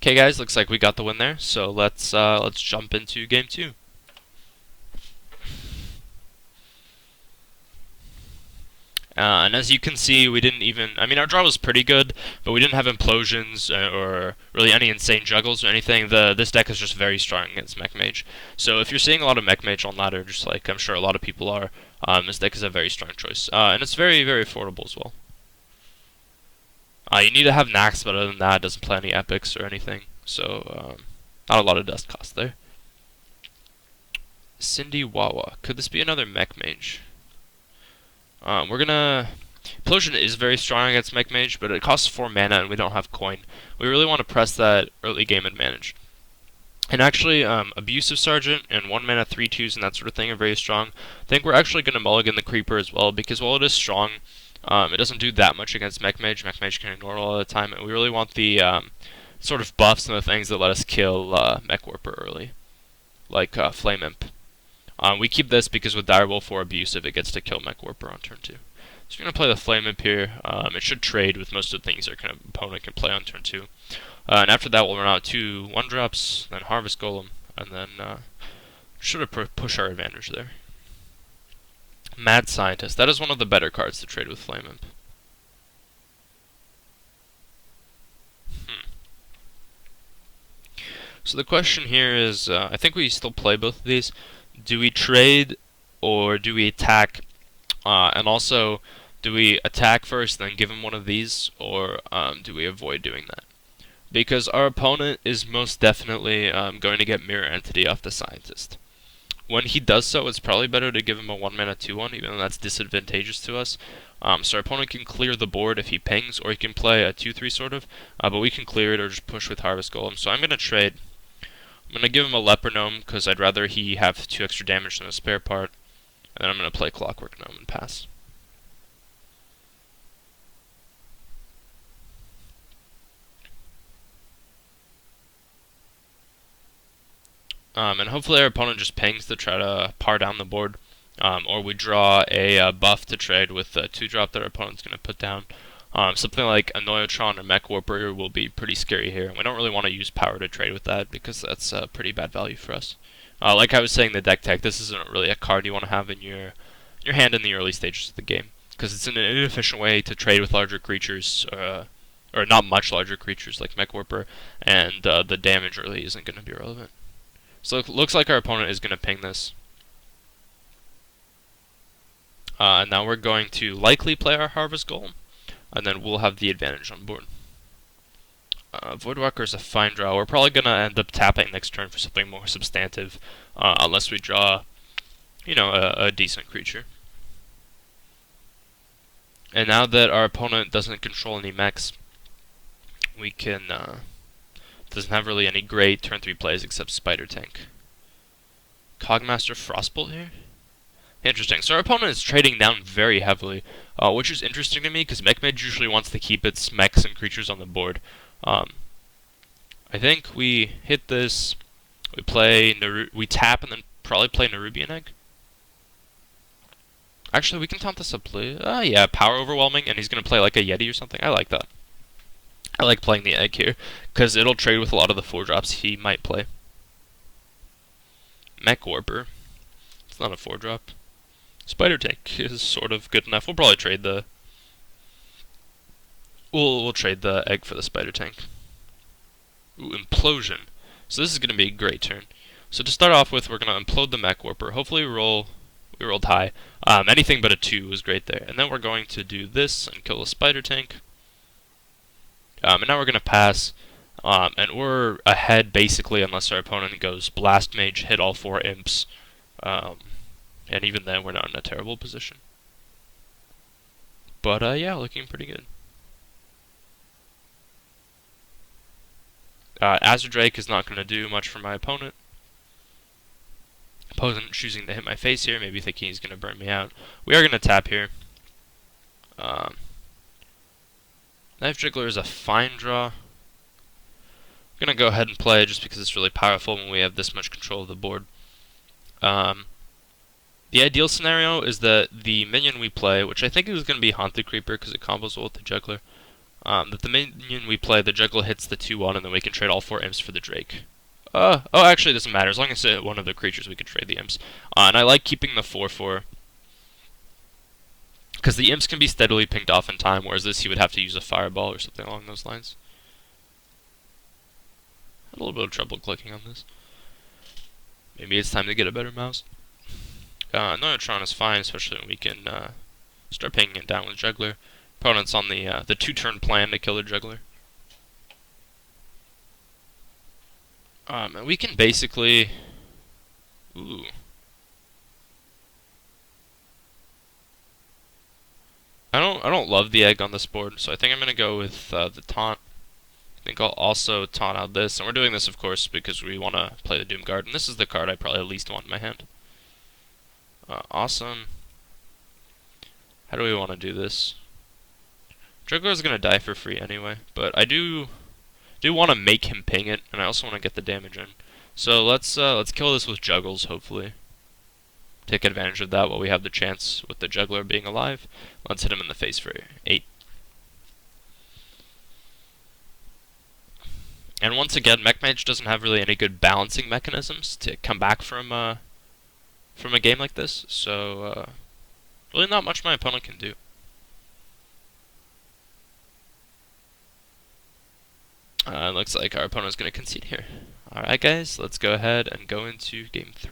Okay, guys, looks like we got the win there. So let's jump into game 2. And as you can see, we didn't even. I mean, our draw was pretty good, but we didn't have implosions or really any insane juggles or anything. This deck is just very strong against Mech Mage. So if you're seeing a lot of Mech Mage on ladder, just like I'm sure a lot of people are, this deck is a very strong choice, and it's very affordable as well. You need to have Nax, but other than that, it doesn't play any epics or anything. So not a lot of dust cost there. Cindy Wawa. Could this be another Mech Mage? We're gonna. Implosion is very strong against Mech Mage, but it costs 4 mana and we don't have coin. We really want to press that early game advantage. And actually, Abusive Sergeant and 1 mana 3/2s and that sort of thing are very strong. I think we're actually going to mulligan the Creeper as well, because while it is strong, it doesn't do that much against Mech Mage. Mech Mage can ignore it all the time, and we really want the sort of buffs and the things that let us kill Mech Warper early, like Flame Imp. We keep this because with Direwolf or Abusive, it gets to kill Mech Warper on turn 2. So we're going to play the Flame Imp here. It should trade with most of the things our opponent can play on turn 2. And after that, we'll run out 2 1-drops, then Harvest Golem, and then should have push our advantage there. Mad Scientist. That is one of the better cards to trade with Flame Imp. So the question here is, I think we still play both of these. Do we trade or do we attack? And also, do we attack first, then give him one of these, or do we avoid doing that? Because our opponent is most definitely going to get Mirror Entity off the Scientist. When he does so, it's probably better to give him a 1 mana 2/1, even though that's disadvantageous to us. So our opponent can clear the board if he pings, or he can play a 2/3 sort of, but we can clear it or just push with Harvest Golem. So I'm going to trade. I'm going to give him a Leper Gnome, because I'd rather he have 2 extra damage than a spare part. And then I'm going to play Clockwork Gnome and pass. And hopefully our opponent just pings to try to par down the board. Or we draw a buff to trade with a 2-drop that our opponent's going to put down. Something like Annoyotron or Mech Warper will be pretty scary here. And we don't really want to use power to trade with that, because that's pretty bad value for us. Like I was saying, the deck tech, this isn't really a card you want to have in your hand in the early stages of the game, because it's an inefficient way to trade with larger creatures, or not much larger creatures like Mech Warper, and the damage early isn't going to be relevant. So it looks like our opponent is going to ping this. And now we're going to likely play our Harvest Golem, and then we'll have the advantage on board. Voidwalker is a fine draw. We're probably going to end up tapping next turn for something more substantive, unless we draw, you know, a decent creature. And now that our opponent doesn't control any mechs, we can, doesn't have really any great turn 3 plays except Spider Tank. Cogmaster Frostbolt here? Interesting. So our opponent is trading down very heavily, which is interesting to me, because Mech Mage usually wants to keep its mechs and creatures on the board. I think we hit this, we tap and then probably play Nerubian Egg. Actually, we can taunt this up. Yeah, Power Overwhelming, and he's going to play like a Yeti or something. I like that. I like playing the Egg here, because it'll trade with a lot of the 4-drops he might play. Mech Warper. It's not a 4-drop. Spider Tank is sort of good enough. We'll probably trade the... We'll trade the Egg for the Spider Tank. Ooh, Implosion. So this is going to be a great turn. So to start off with, we're going to implode the Mech Warper. Hopefully we rolled high. Anything but a 2 was great there. And then we're going to do this and kill the Spider Tank. And now we're going to pass. And we're ahead basically unless our opponent goes Blast Mage, hit all 4 imps. And even then we're not in a terrible position. But yeah, looking pretty good. Azure Drake is not going to do much for my opponent. Opponent choosing to hit my face here, maybe thinking he's going to burn me out. We are going to tap here. Knife Jiggler is a fine draw. I'm going to go ahead and play it just because it's really powerful when we have this much control of the board. The ideal scenario is that the minion we play, which I think is going to be Haunted Creeper because it combos well with the Juggler, that the minion we play, the juggler hits the 2/1, and then we can trade all 4 imps for the Drake. Oh, actually, it doesn't matter. As long as it's one of the creatures, we can trade the imps. And I like keeping the 4/4, because the imps can be steadily pinged off in time, whereas this, he would have to use a fireball or something along those lines. Had a little bit of trouble clicking on this. Maybe it's time to get a better mouse. Another Tron is fine, especially when we can start pinging it down with Juggler. Opponent's on the 2-turn plan to kill the Juggler. And we can basically... Ooh. I don't love the egg on this board, so I think I'm gonna go with the taunt. I think I'll also taunt out this, and we're doing this, of course, because we want to play the Doom Guard, and this is the card I probably at least want in my hand. Awesome. How do we want to do this? Juggler's gonna die for free anyway, but I do want to make him ping it, and I also want to get the damage in. So let's kill this with Juggles, hopefully. Take advantage of that while we have the chance with the Juggler being alive. Let's hit him in the face for 8. And once again, Mage doesn't have really any good balancing mechanisms to come back from a game like this, so really not much my opponent can do. Looks like our opponent's going to concede here. Alright guys, let's go ahead and go into game 3.